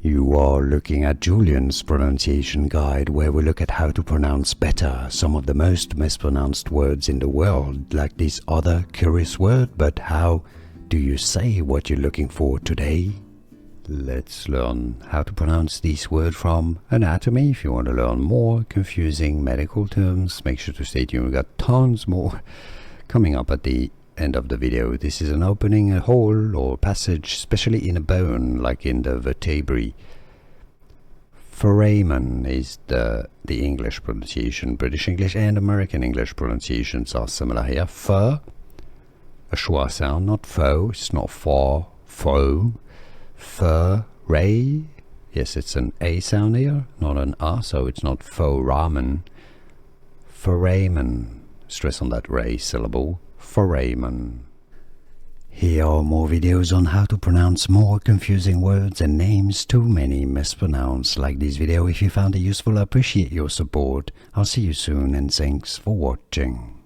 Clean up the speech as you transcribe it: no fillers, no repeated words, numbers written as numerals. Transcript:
You are looking at Julian's pronunciation guide, where we look at how to pronounce better some of the most mispronounced words in the world, like this other curious word. But how do you say what you're looking for today? Let's learn how to pronounce this word from anatomy. If you want to learn more confusing medical terms, make sure to stay tuned. We've got tons more coming up at the end of the video. This is an opening a hole or passage, especially in a bone, like in the vertebrae. Foramen is the English pronunciation. British English and American English pronunciations are similar here. Fur, a schwa sound, not faux. It's not for, faux. Fur, ray. Yes, it's an A sound here, not an A, so it's not foramen. Foramen. Stress on that ray syllable. Foramen. Here are more videos on how to pronounce more confusing words and names too many mispronounced. Like this video if you found it useful. I appreciate your support. I'll see you soon and thanks for watching.